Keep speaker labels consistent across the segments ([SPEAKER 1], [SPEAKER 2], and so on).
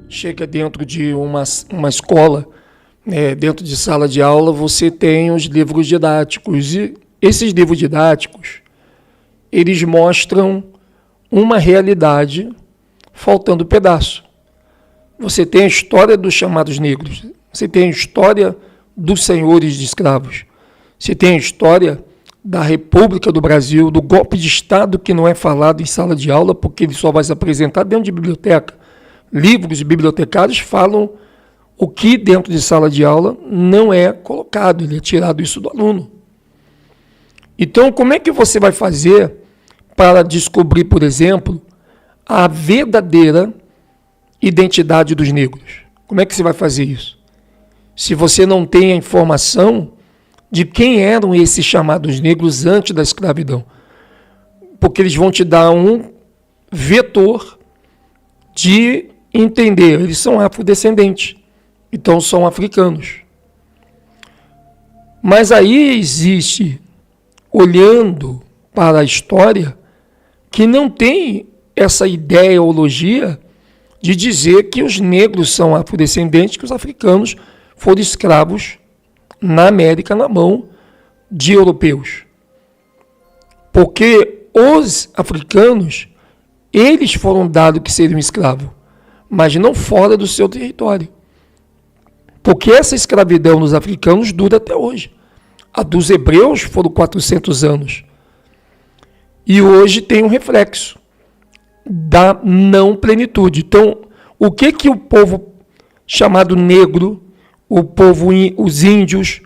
[SPEAKER 1] chega dentro de uma escola, dentro de sala de aula, você tem os livros didáticos. E esses livros didáticos, eles mostram uma realidade faltando pedaço. Você tem a história dos chamados negros, você tem a história dos senhores de escravos, você tem a história da República do Brasil, do golpe de Estado que não é falado em sala de aula, porque ele só vai se apresentar dentro de biblioteca. Livros bibliotecários falam o que dentro de sala de aula não é colocado, ele é tirado isso do aluno. Então, como é que você vai fazer para descobrir, por exemplo, a verdadeira identidade dos negros? Como é que você vai fazer isso? Se você não tem a informação de quem eram esses chamados negros antes da escravidão. Porque eles vão te dar um vetor de entender. Eles são afrodescendentes, então são africanos. Mas aí existe, olhando para a história, que não tem essa ideologia de dizer que os negros são afrodescendentes, que os africanos foram escravos na América na mão de europeus. Porque os africanos, eles foram dados que seriam escravos, mas não fora do seu território. Porque essa escravidão dos africanos dura até hoje. A dos hebreus foram 400 anos. E hoje tem um reflexo da não plenitude. Então, o que o povo chamado negro, o povo, os índios,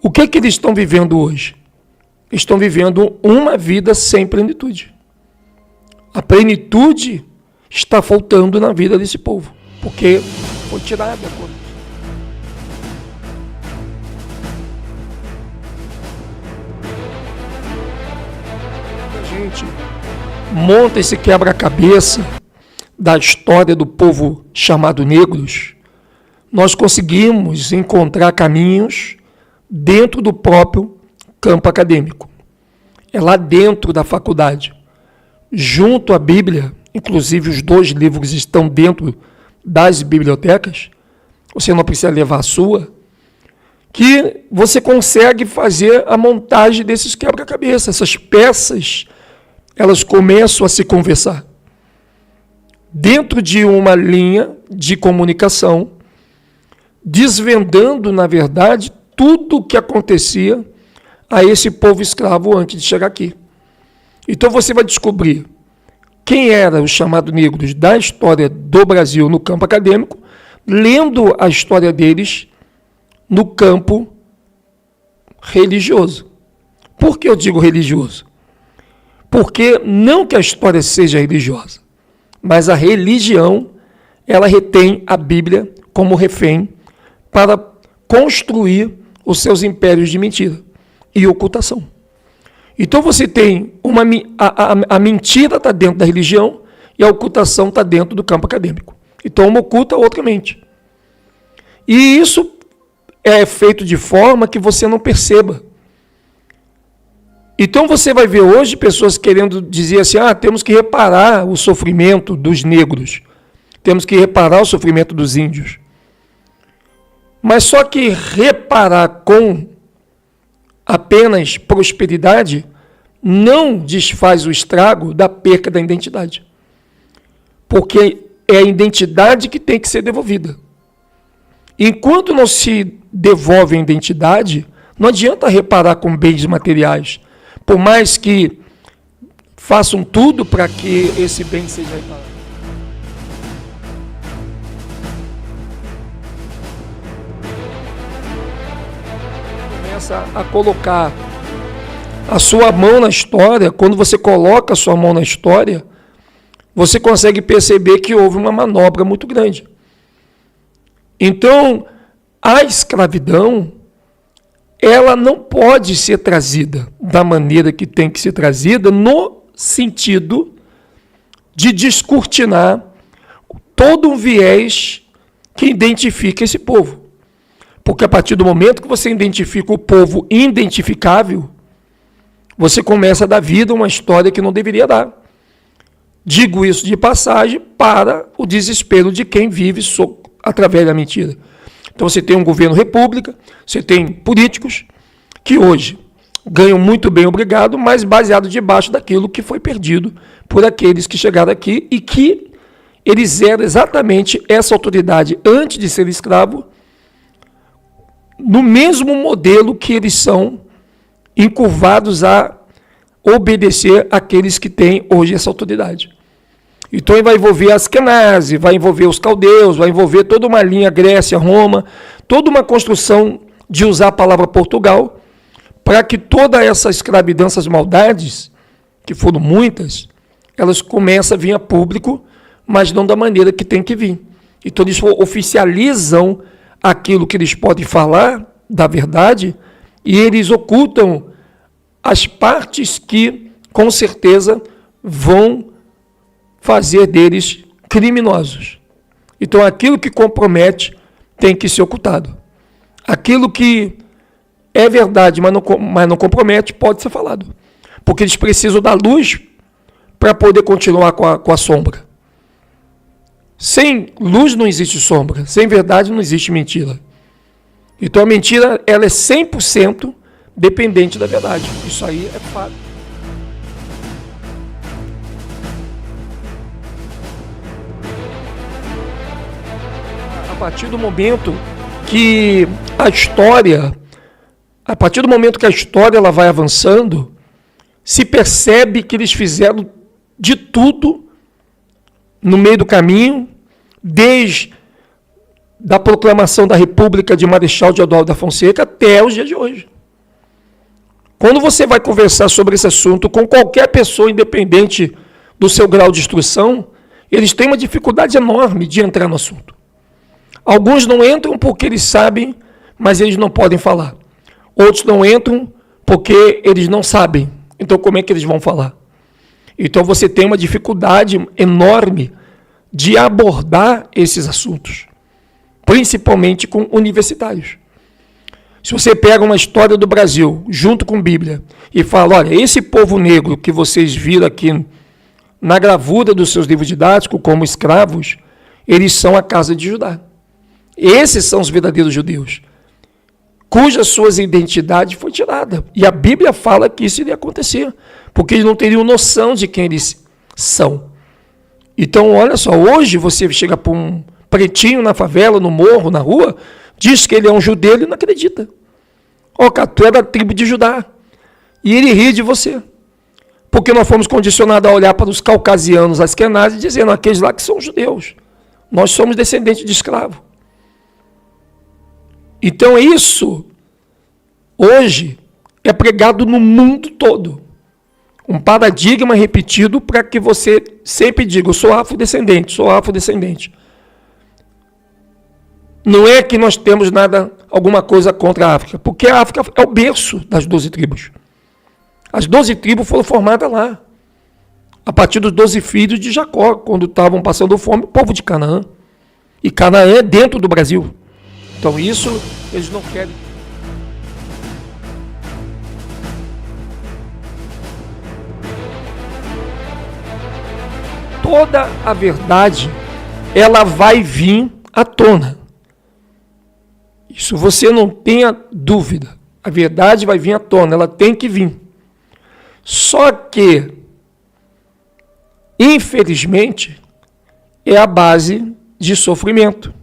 [SPEAKER 1] o que eles estão vivendo hoje? Estão vivendo uma vida sem plenitude. A plenitude está faltando na vida desse povo, porque foi tirada a coisa. A gente monta esse quebra-cabeça da história do povo chamado negros, nós conseguimos encontrar caminhos dentro do próprio campo acadêmico. É lá dentro da faculdade, junto à Bíblia, inclusive os 2 livros estão dentro das bibliotecas, você não precisa levar a sua, que você consegue fazer a montagem desses quebra-cabeça. Essas peças, elas começam a se conversar dentro de uma linha de comunicação, desvendando, na verdade, tudo o que acontecia a esse povo escravo antes de chegar aqui. Então você vai descobrir quem eram os chamados negros da história do Brasil no campo acadêmico, lendo a história deles no campo religioso. Por que eu digo religioso? Porque não que a história seja religiosa, mas a religião, ela retém a Bíblia como refém para construir os seus impérios de mentira e ocultação. Então você tem a mentira está dentro da religião e a ocultação está dentro do campo acadêmico. Então uma oculta, a outra mente. E isso é feito de forma que você não perceba. Então você vai ver hoje pessoas querendo dizer assim, temos que reparar o sofrimento dos negros, temos que reparar o sofrimento dos índios. Mas só que reparar com apenas prosperidade não desfaz o estrago da perca da identidade. Porque é a identidade que tem que ser devolvida. Enquanto não se devolve a identidade, não adianta reparar com bens materiais. Por mais que façam tudo para que esse bem seja reparado. Começa a colocar a sua mão na história. Quando você coloca a sua mão na história, você consegue perceber que houve uma manobra muito grande. Então, a escravidão, ela não pode ser trazida da maneira que tem que ser trazida, no sentido de descortinar todo um viés que identifica esse povo. Porque a partir do momento que você identifica o povo identificável, você começa a dar vida a uma história que não deveria dar. Digo isso de passagem para o desespero de quem vive através da mentira. Então você tem um governo república, você tem políticos que hoje ganham muito bem, obrigado, mas baseado debaixo daquilo que foi perdido por aqueles que chegaram aqui e que eles eram exatamente essa autoridade antes de ser escravo, no mesmo modelo que eles são encurvados a obedecer àqueles que têm hoje essa autoridade. Então ele vai envolver as Askenazi, vai envolver os caldeus, vai envolver toda uma linha Grécia, Roma, toda uma construção de usar a palavra Portugal, para que toda essa escravidão, essas maldades, que foram muitas, elas começam a vir a público, mas não da maneira que tem que vir. Então eles oficializam aquilo que eles podem falar da verdade e eles ocultam as partes que, com certeza, vão fazer deles criminosos. Então, aquilo que compromete tem que ser ocultado. Aquilo que é verdade, mas não compromete, pode ser falado. Porque eles precisam da luz para poder continuar com a sombra. Sem luz não existe sombra. Sem verdade não existe mentira. Então, a mentira ela é 100% dependente da verdade. Isso aí é fato. A partir do momento que a história ela vai avançando, se percebe que eles fizeram de tudo no meio do caminho, desde da proclamação da República de Marechal Deodoro da Fonseca até os dias de hoje. Quando você vai conversar sobre esse assunto com qualquer pessoa, independente do seu grau de instrução, eles têm uma dificuldade enorme de entrar no assunto. Alguns não entram porque eles sabem, mas eles não podem falar. Outros não entram porque eles não sabem. Então, como é que eles vão falar? Então, você tem uma dificuldade enorme de abordar esses assuntos, principalmente com universitários. Se você pega uma história do Brasil, junto com a Bíblia, e fala, olha, esse povo negro que vocês viram aqui na gravura dos seus livros didáticos, como escravos, eles são a casa de Judá. Esses são os verdadeiros judeus, cuja suas identidade foi tirada. E a Bíblia fala que isso iria acontecer, porque eles não teriam noção de quem eles são. Então, olha só, hoje você chega para um pretinho na favela, no morro, na rua, diz que ele é um judeu, ele não acredita. Cara, tu é da tribo de Judá. E ele ri de você. Porque nós fomos condicionados a olhar para os caucasianos, as Askenazi, dizendo, aqueles lá que são judeus. Nós somos descendentes de escravo. Então isso, hoje, é pregado no mundo todo. Um paradigma repetido para que você sempre diga, eu sou afrodescendente, sou afrodescendente. Não é que nós temos alguma coisa contra a África, porque a África é o berço das 12 tribos. As 12 tribos foram formadas lá, a partir dos 12 filhos de Jacó, quando estavam passando fome, o povo de Canaã. E Canaã é dentro do Brasil. Então isso eles não querem. Toda a verdade, ela vai vir à tona. Isso você não tenha dúvida. A verdade vai vir à tona, ela tem que vir. Só que, infelizmente, é a base de sofrimento.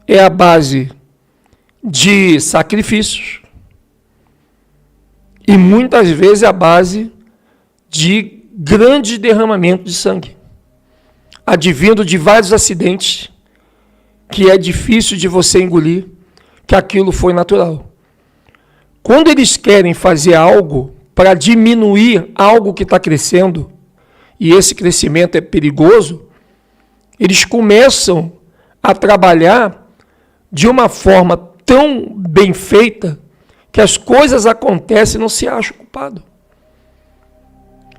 [SPEAKER 1] É a base de sacrifícios. E muitas vezes é a base de grande derramamento de sangue, advindo de vários acidentes, que é difícil de você engolir, que aquilo foi natural. Quando eles querem fazer algo para diminuir algo que está crescendo, e esse crescimento é perigoso, eles começam a trabalhar de uma forma tão bem feita que as coisas acontecem e não se acha culpado.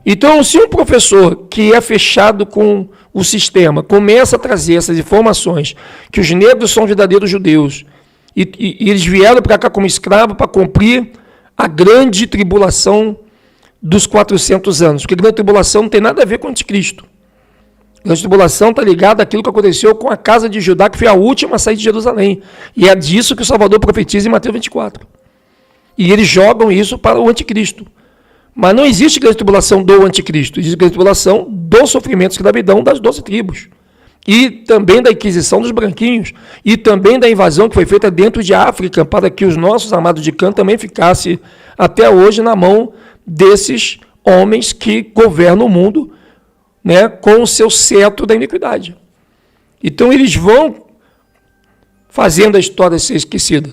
[SPEAKER 1] Então, se um professor que é fechado com o sistema começa a trazer essas informações que os negros são verdadeiros judeus e eles vieram para cá como escravos para cumprir a grande tribulação dos 400 anos, porque a grande tribulação não tem nada a ver com o anticristo. Grande tribulação está ligada àquilo que aconteceu com a casa de Judá, que foi a última a sair de Jerusalém. E é disso que o Salvador profetiza em Mateus 24. E eles jogam isso para o anticristo. Mas não existe grande tribulação do anticristo, existe grande tribulação do sofrimento e escravidão das 12 tribos. E também da inquisição dos branquinhos. E também da invasão que foi feita dentro de África, para que os nossos amados de Cã também ficassem até hoje na mão desses homens que governam o mundo, né, com o seu cetro da iniquidade. Então eles vão fazendo a história ser esquecida.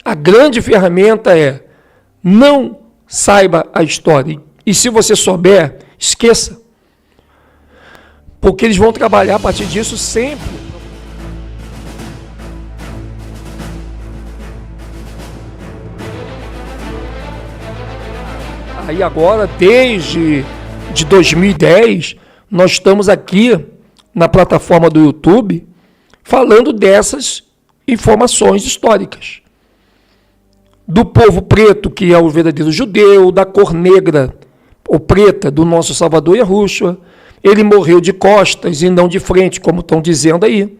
[SPEAKER 1] A grande ferramenta é: não saiba a história. E se você souber, esqueça. Porque eles vão trabalhar a partir disso sempre. Aí agora, desde 2010, nós estamos aqui na plataforma do YouTube falando dessas informações históricas. Do povo preto, que é o verdadeiro judeu, da cor negra ou preta do nosso Salvador Yahushua. Ele morreu de costas e não de frente, como estão dizendo aí.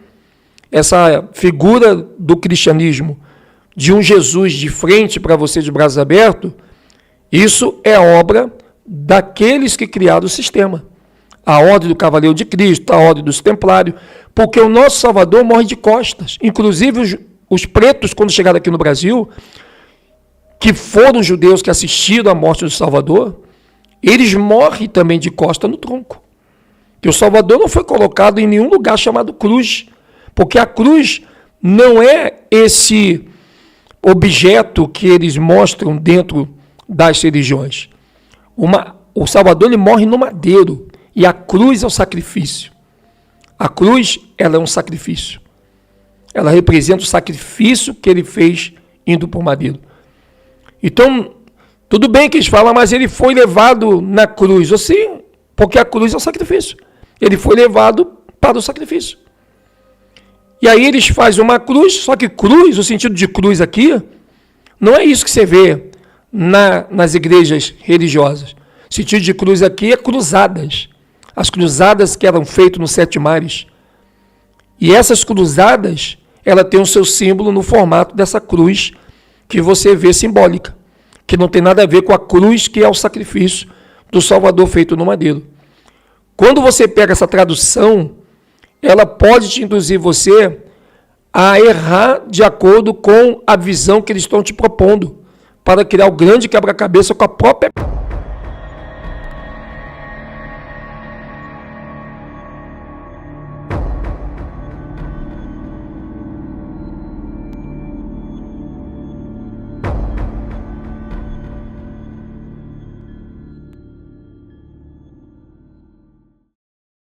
[SPEAKER 1] Essa figura do cristianismo, de um Jesus de frente para você de braços abertos, isso é obra daqueles que criaram o sistema. A ordem do Cavaleiro de Cristo, a ordem dos Templários, porque o nosso Salvador morre de costas. Inclusive os pretos, quando chegaram aqui no Brasil, que foram judeus que assistiram à morte do Salvador, eles morrem também de costa no tronco. Que o Salvador não foi colocado em nenhum lugar chamado cruz, porque a cruz não é esse objeto que eles mostram dentro das religiões. O Salvador ele morre no madeiro, e a cruz é o sacrifício. A cruz, ela é um sacrifício. Ela representa o sacrifício que ele fez indo para o madeiro. Então, tudo bem que eles falam, mas ele foi levado na cruz. Assim, porque a cruz é o sacrifício. Ele foi levado para o sacrifício. E aí eles fazem uma cruz, só que cruz, o sentido de cruz aqui, não é isso que você vê nas igrejas religiosas. O sentido de cruz aqui é cruzadas. As cruzadas que eram feitas nos 7 mares. E essas cruzadas, ela tem o seu símbolo no formato dessa cruz que você vê simbólica, que não tem nada a ver com a cruz que é o sacrifício do Salvador feito no madeiro. Quando você pega essa tradução, ela pode te induzir você a errar de acordo com a visão que eles estão te propondo, para criar o grande quebra-cabeça com a própria